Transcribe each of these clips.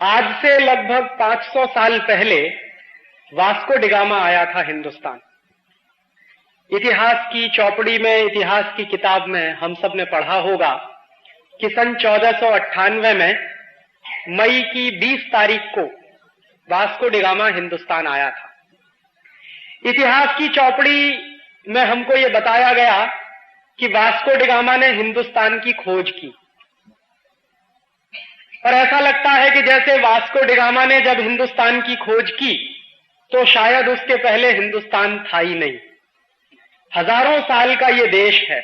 आज से लगभग 500 साल पहले वास्को डिगामा आया था हिंदुस्तान। इतिहास की चौपड़ी में, इतिहास की किताब में हम सब ने पढ़ा होगा कि सन 1498 में मई की 20 तारीख को वास्को डिगामा हिंदुस्तान आया था। इतिहास की चौपड़ी में हमको यह बताया गया कि वास्को डिगामा ने हिंदुस्तान की खोज की, और ऐसा लगता है कि जैसे वास्को डिगामा ने जब हिंदुस्तान की खोज की तो शायद उसके पहले हिंदुस्तान था ही नहीं। हजारों साल का यह देश है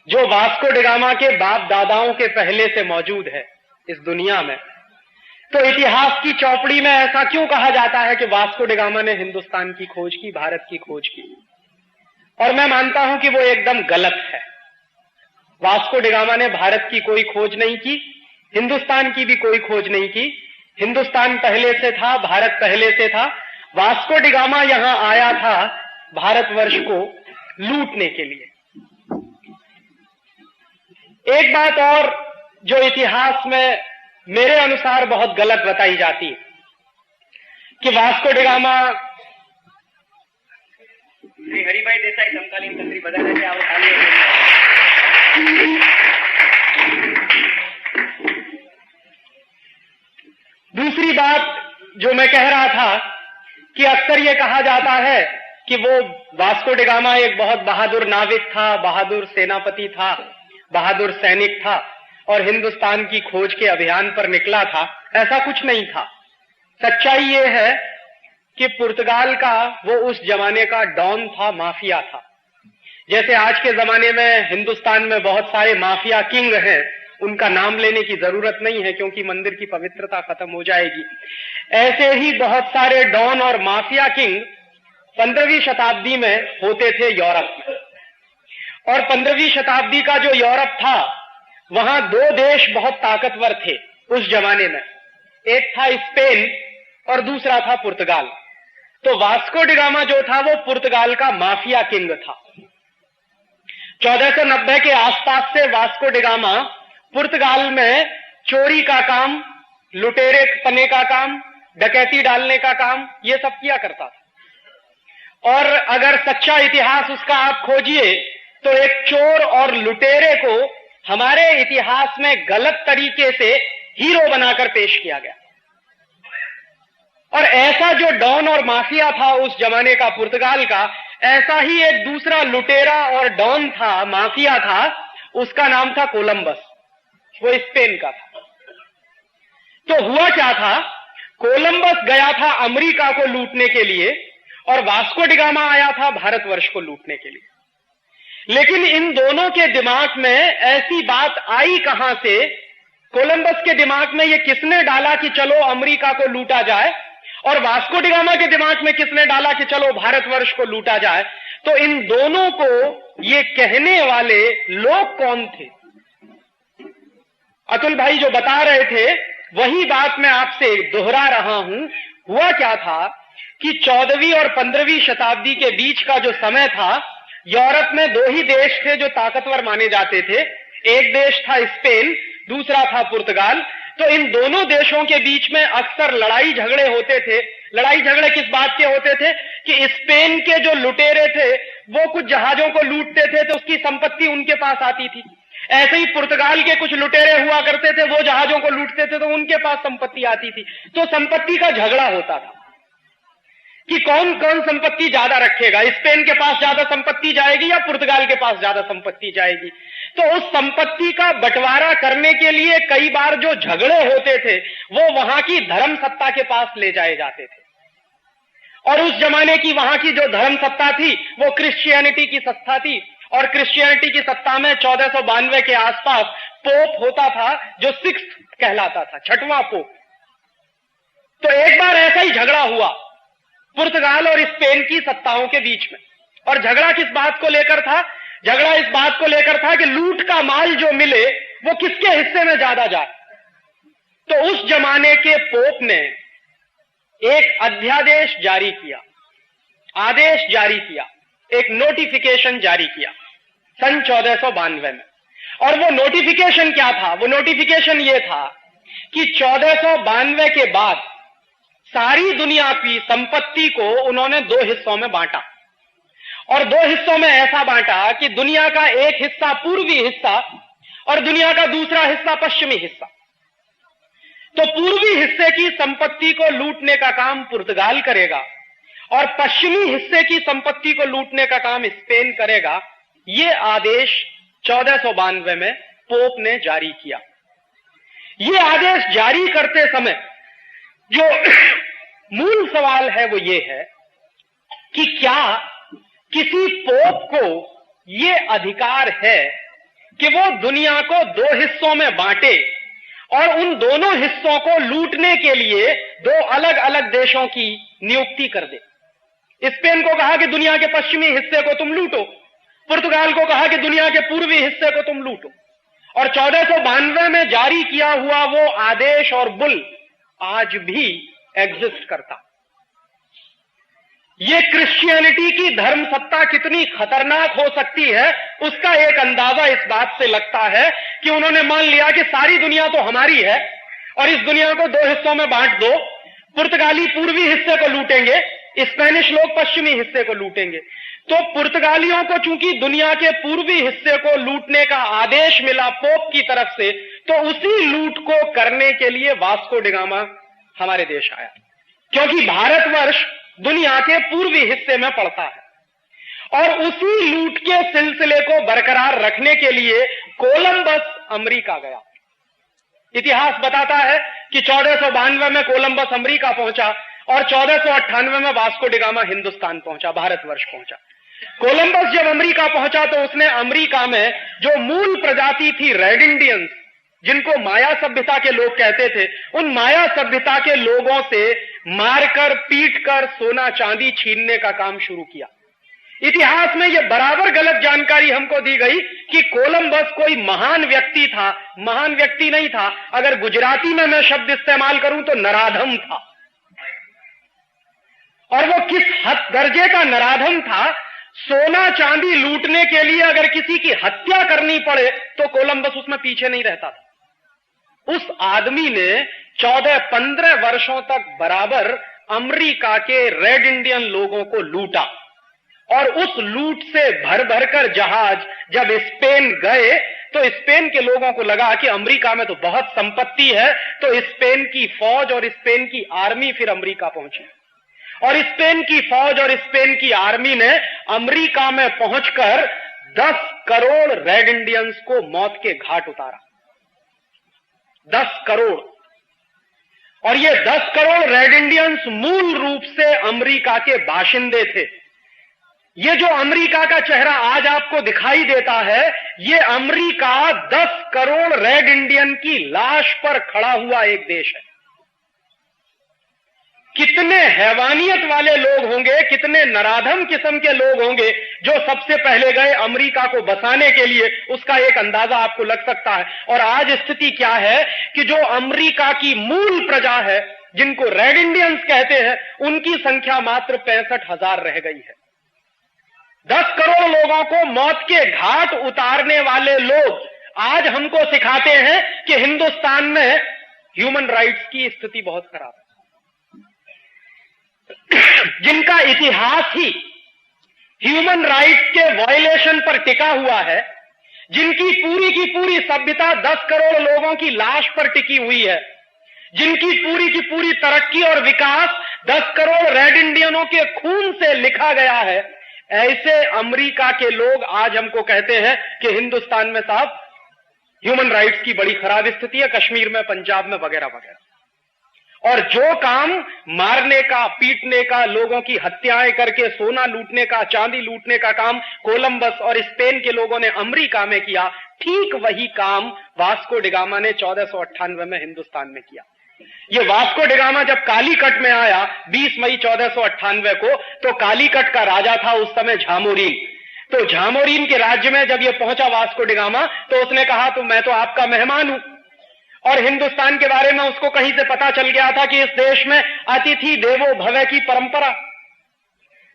जो वास्को डिगामा के बाप दादाओं के पहले से मौजूद है इस दुनिया में। तो इतिहास की चौपड़ी में ऐसा क्यों कहा जाता है कि वास्को डिगामा ने हिंदुस्तान की खोज की, भारत की खोज की? और मैं मानता हूं कि वो एकदम गलत है। वास्को डिगामा ने भारत की कोई खोज नहीं की, हिंदुस्तान की भी कोई खोज नहीं की। हिंदुस्तान पहले से था, भारत पहले से था। वास्को डिगामा यहां आया था भारतवर्ष को लूटने के लिए। एक बात और जो इतिहास में मेरे अनुसार बहुत गलत बताई जाती है कि वास्को डिगामा श्री हरिभाई देसाई समकालीन तंत्री बजाने के आवताली। दूसरी बात जो मैं कह रहा था कि अक्सर यह कहा जाता है कि वो वास्को डिगामा एक बहुत बहादुर नाविक था, बहादुर सेनापति था, बहादुर सैनिक था और हिंदुस्तान की खोज के अभियान पर निकला था। ऐसा कुछ नहीं था। सच्चाई यह है कि पुर्तगाल का वो उस जमाने का डॉन था, माफिया था। जैसे आज के जमाने में हिंदुस्तान में बहुत सारे माफिया किंग हैं, उनका नाम लेने की जरूरत नहीं है क्योंकि मंदिर की पवित्रता खत्म हो जाएगी। ऐसे ही बहुत सारे डॉन और माफिया किंग 15वीं शताब्दी में होते थे यूरोप में। और 15वीं शताब्दी का जो यूरोप था वहां दो देश बहुत ताकतवर थे उस जमाने में। एक था स्पेन और दूसरा था पुर्तगाल। तो वास्को डिगामा जो था वो पुर्तगाल का माफिया किंग था। 1490 के आसपास से वास्को डिगामा पुर्तगाल में चोरी का काम, लुटेरे पने का काम, डकैती डालने का काम, ये सब किया करता था। और अगर सच्चा इतिहास उसका आप खोजिए तो एक चोर और लुटेरे को हमारे इतिहास में गलत तरीके से हीरो बनाकर पेश किया गया। और ऐसा जो डॉन और माफिया था उस जमाने का पुर्तगाल का, ऐसा ही एक दूसरा लुटेरा और डॉन था, माफिया था, उसका नाम था कोलंबस। वो स्पेन का था। तो हुआ क्या था, कोलंबस गया था अमेरिका को लूटने के लिए और वास्को डिगामा आया था भारतवर्ष को लूटने के लिए। लेकिन इन दोनों के दिमाग में ऐसी बात आई कहां से, कोलंबस के दिमाग में ये किसने डाला कि चलो अमेरिका को लूटा जाए, और वास्को डिगामा के दिमाग में किसने डाला कि चलो भारतवर्ष को लूटा जाए? तो इन दोनों को ये कहने वाले लोग कौन थे? अतुल भाई जो बता रहे थे वही बात मैं आपसे दोहरा रहा हूं। हुआ क्या था कि 14वीं और 15वीं शताब्दी के बीच का जो समय था, यूरोप में दो ही देश थे जो ताकतवर माने जाते थे। एक देश था स्पेन, दूसरा था पुर्तगाल। तो इन दोनों देशों के बीच में अक्सर लड़ाई झगड़े होते थे। लड़ाई झगड़े किस बात के होते थे कि स्पेन के जो लुटेरे थे वो कुछ जहाजों को लूटते थे तो उसकी संपत्ति उनके पास आती थी। ऐसे ही पुर्तगाल के कुछ लुटेरे हुआ करते थे, वो जहाजों को लूटते थे तो उनके पास संपत्ति आती थी। तो संपत्ति का झगड़ा होता था कि कौन कौन संपत्ति ज्यादा रखेगा, स्पेन के पास ज्यादा संपत्ति जाएगी या पुर्तगाल के पास ज्यादा संपत्ति जाएगी। तो उस संपत्ति का बंटवारा करने के लिए कई बार जो झगड़े होते थे वो वहां की धर्म सत्ता के पास ले जाए जाते थे। और उस जमाने की वहां की जो धर्म सत्ता थी वो क्रिश्चियनिटी की सत्ता थी। और क्रिश्चियनिटी की सत्ता में 1492 के आसपास पोप होता था जो 6th कहलाता था, 6वां पोप। तो एक बार ऐसा ही झगड़ा हुआ पुर्तगाल और स्पेन की सत्ताओं के बीच में। और झगड़ा किस बात को लेकर था? झगड़ा इस बात को लेकर था कि लूट का माल जो मिले वो किसके हिस्से में ज्यादा जाए। तो उस जमाने के पोप ने एक अध्यादेश जारी किया, आदेश जारी किया, एक नोटिफिकेशन जारी किया सन 1492 में। और वो नोटिफिकेशन क्या था? वो नोटिफिकेशन ये था कि 1492 के बाद सारी दुनिया की संपत्ति को उन्होंने 2 हिस्सों में बांटा, और 2 हिस्सों में ऐसा बांटा कि दुनिया का एक हिस्सा पूर्वी हिस्सा और दुनिया का दूसरा हिस्सा पश्चिमी हिस्सा। तो पूर्वी हिस्से की संपत्ति को लूटने का काम पुर्तगाल करेगा और पश्चिमी हिस्से की संपत्ति को लूटने का काम स्पेन करेगा। यह आदेश 1492 में पोप ने जारी किया। यह आदेश जारी करते समय जो मूल सवाल है वो ये है कि क्या किसी पोप को यह अधिकार है कि वो दुनिया को 2 हिस्सों में बांटे और उन दोनों हिस्सों को लूटने के लिए 2 अलग अलग देशों की नियुक्ति कर दे। स्पेन को कहा कि दुनिया के पश्चिमी हिस्से को तुम लूटो, पुर्तगाल को कहा कि दुनिया के पूर्वी हिस्से को तुम लूटो, और 1492 में जारी किया हुआ वो आदेश और बुल आज भी एग्जिस्ट करता। ये क्रिश्चियनिटी की धर्म सत्ता कितनी खतरनाक हो सकती है उसका एक अंदाजा इस बात से लगता है कि उन्होंने मान लिया कि सारी दुनिया तो हमारी है और इस दुनिया को 2 हिस्सों में बांट दो। पुर्तगाली पूर्वी हिस्से को लूटेंगे, स्पेनिश लोग पश्चिमी हिस्से को लूटेंगे। तो पुर्तगालियों को चूंकि दुनिया के पूर्वी हिस्से को लूटने का आदेश मिला पोप की तरफ से, तो उसी लूट को करने के लिए वास्को डी गामा हमारे देश आया, क्योंकि भारतवर्ष दुनिया के पूर्वी हिस्से में पड़ता है। और उसी लूट के सिलसिले को बरकरार रखने के लिए कोलंबस अमेरिका गया। इतिहास बताता है कि 1492 में कोलंबस अमेरिका पहुंचा और 1498 में वास्को डी गामा हिंदुस्तान पहुंचा, भारतवर्ष पहुंचा। कोलंबस जब अमेरिका पहुंचा तो उसने अमेरिका में जो मूल प्रजाति थी रेड इंडियंस, जिनको माया सभ्यता के लोग कहते थे, उन माया सभ्यता के लोगों से मारकर पीटकर सोना चांदी छीनने का काम शुरू किया। इतिहास में यह बराबर गलत जानकारी हमको दी गई कि कोलंबस कोई महान व्यक्ति था। महान व्यक्ति नहीं था, अगर गुजराती में मैं शब्द इस्तेमाल करूं तो नराधम था। और वो किस हद दर्जे का नराधम था, सोना चांदी लूटने के लिए अगर किसी की हत्या करनी पड़े तो कोलंबस उसमें पीछे नहीं रहता था। उस आदमी ने 14-15 वर्षों तक बराबर अमेरिका के रेड इंडियन लोगों को लूटा, और उस लूट से भर भर कर जहाज जब स्पेन गए तो स्पेन के लोगों को लगा कि अमेरिका में तो बहुत संपत्ति है, तो स्पेन की फौज और स्पेन की आर्मी फिर अमेरिका पहुंची, और स्पेन की फौज और स्पेन की आर्मी ने अमेरिका में पहुंचकर 10 करोड़ रेड इंडियंस को मौत के घाट उतारा। 10 करोड़। और ये 10 करोड़ रेड इंडियंस मूल रूप से अमेरिका के बाशिंदे थे। ये जो अमेरिका का चेहरा आज आपको दिखाई देता है, ये अमेरिका 10 करोड़ रेड इंडियन की लाश पर खड़ा हुआ एक देश है। कितने हैवानियत वाले लोग होंगे, कितने नराधम किस्म के लोग होंगे जो सबसे पहले गए अमेरिका को बसाने के लिए, उसका एक अंदाजा आपको लग सकता है। और आज स्थिति क्या है कि जो अमेरिका की मूल प्रजा है, जिनको रेड इंडियंस कहते हैं, उनकी संख्या मात्र 65,000 रह गई है। 10 करोड़ लोगों को मौत के घाट उतारने वाले लोग आज हमको सिखाते हैं कि हिंदुस्तान में ह्यूमन राइट्स की स्थिति बहुत खराब है। जिनका इतिहास ही ह्यूमन राइट्स के वायलेशन पर टिका हुआ है, जिनकी पूरी की पूरी सभ्यता 10 करोड़ लोगों की लाश पर टिकी हुई है, जिनकी पूरी की पूरी तरक्की और विकास 10 करोड़ रेड इंडियनों के खून से लिखा गया है, ऐसे अमेरिका के लोग आज हमको कहते हैं कि हिंदुस्तान में साहब ह्यूमन राइट्स की बड़ी खराब स्थिति है, कश्मीर में, पंजाब में, वगैरह वगैरह। और जो काम मारने का, पीटने का, लोगों की हत्याएं करके सोना लूटने का, चांदी लूटने का काम कोलंबस और स्पेन के लोगों ने अमेरिका में किया, ठीक वही काम वास्को डी गामा ने 1498 में हिंदुस्तान में किया। ये वास्को डी गामा जब कालीकट में आया 20 मई 1498 को, तो कालीकट का राजा था उस समय झामोरीन। तो झामोरीन के राज्य में जब ये पहुंचा वास्को डी गामा, तो उसने कहा तो मैं तो आपका मेहमान हूं, और हिंदुस्तान के बारे में उसको कहीं से पता चल गया था कि इस देश में अतिथि देवो भव की परंपरा।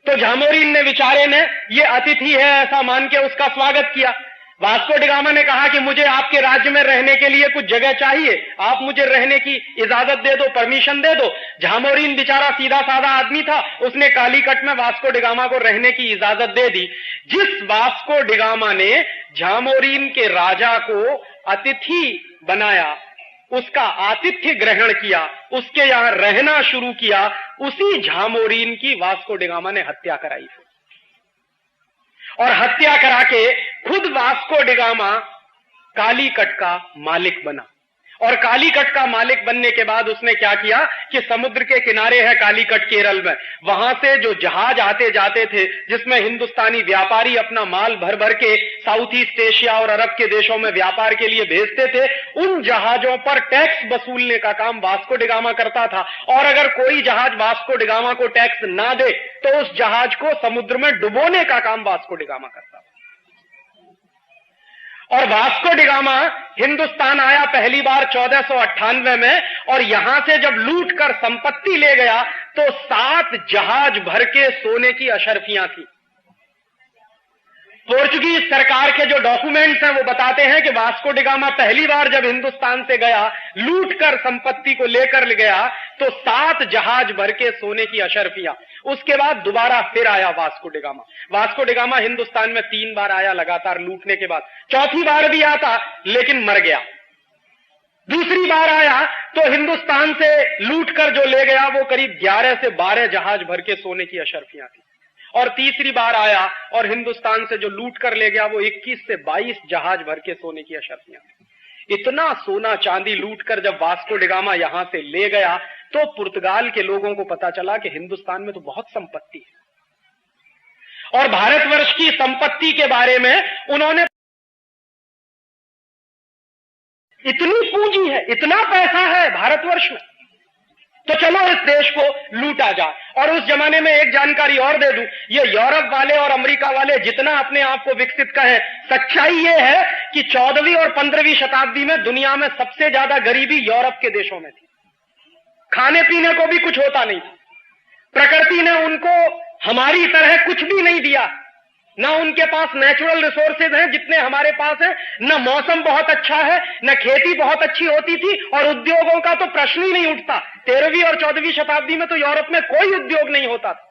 तो झामोरीन ने, बेचारे ने, ये अतिथि है ऐसा मान के उसका स्वागत किया। वास्को डिगामा ने कहा कि मुझे आपके राज्य में रहने के लिए कुछ जगह चाहिए, आप मुझे रहने की इजाजत दे दो, परमिशन दे दो। झामोरीन बेचारा सीधा साधा आदमी था, उसने कालीकट में वास्को डिगामा को रहने की इजाजत दे दी। जिस वास्को डिगामा ने झामोरीन के राजा को अतिथि बनाया, उसका आतिथ्य ग्रहण किया, उसके यहां रहना शुरू किया, उसी झामोरीन की वास्को डिगामा ने हत्या कराई और हत्या करा के खुद वास्को डिगामा कालीकट का मालिक बना। और कालीकट का मालिक बनने के बाद उसने क्या किया कि समुद्र के किनारे है कालीकट केरल में, वहां से जो जहाज आते जाते थे जिसमें हिंदुस्तानी व्यापारी अपना माल भर भर के साउथ ईस्ट एशिया और अरब के देशों में व्यापार के लिए भेजते थे, उन जहाजों पर टैक्स वसूलने का काम वास्को डिगामा करता था। और अगर कोई जहाज वास्को डिगामा को टैक्स ना दे तो उस जहाज को समुद्र में डुबोने का काम वास्को डिगामा करता था। और वास्को डिगामा हिंदुस्तान आया पहली बार 1498 में, और यहां से जब लूट कर संपत्ति ले गया तो 7 जहाज भर के सोने की अशर्फियां थी। पोर्चुगीज सरकार के जो डॉक्यूमेंट्स हैं वो बताते हैं कि वास्को डिगामा पहली बार जब हिंदुस्तान से गया, लूट कर संपत्ति को लेकर गया, तो 7 जहाज भर के सोने की अशर्फियां। उसके बाद दोबारा फिर आया Vasco da Gama. Vasco da Gama Hindustan में 3 बार आया लगातार लूटने के बाद, चौथी बार भी आता लेकिन मर गया। दूसरी बार आया तो हिंदुस्तान से लूट कर जो ले गया वो करीब 11 से 12 जहाज भर के सोने की अशर्फियां थी। और तीसरी बार आया और हिंदुस्तान से जो लूट कर ले गया वो 21 से 22 जहाज भर के सोने की अशर्फियां थी। इतना सोना चांदी लूट कर जब वास्को डिगामा यहां से ले गया तो पुर्तगाल के लोगों को पता चला कि हिंदुस्तान में तो बहुत संपत्ति है, और भारतवर्ष की संपत्ति के बारे में उन्होंने, इतनी पूंजी है, इतना पैसा है भारतवर्ष में, तो चलो इस देश को लूटा जाए। और उस जमाने में एक जानकारी और दे दूं, ये यूरोप वाले और अमेरिका वाले जितना अपने आप को विकसित कहें, सच्चाई ये है कि 14वीं और 15वीं शताब्दी में दुनिया में सबसे ज्यादा गरीबी यूरोप के देशों में थी। खाने पीने को भी कुछ होता नहीं था, प्रकृति ने उनको हमारी तरह कुछ भी नहीं दिया, ना उनके पास नेचुरल रिसोर्सेज हैं जितने हमारे पास है, न मौसम बहुत अच्छा है, न खेती बहुत अच्छी होती थी, और उद्योगों का तो प्रश्न ही नहीं उठता। 13वीं और 14वीं शताब्दी में तो यूरोप में कोई उद्योग नहीं होता था।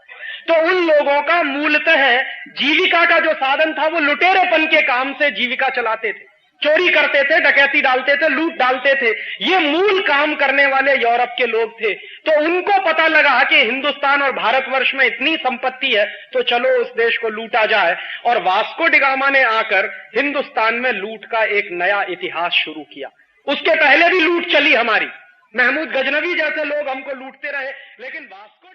तो उन लोगों का मूलतः जीविका का जो साधन था वो लुटेरेपन के काम से जीविका चलाते थे, चोरी करते थे, डकैती डालते थे, लूट डालते थे। ये मूल काम करने वाले यूरोप के लोग थे। तो उनको पता लगा कि हिंदुस्तान और भारतवर्ष में इतनी संपत्ति है तो चलो उस देश को लूटा जाए, और वास्को डिगामा ने आकर हिंदुस्तान में लूट का एक नया इतिहास शुरू किया। उसके पहले भी लूट चली हमारी, महमूद गजनवी जैसे लोग हमको लूटते रहे, लेकिन वास्को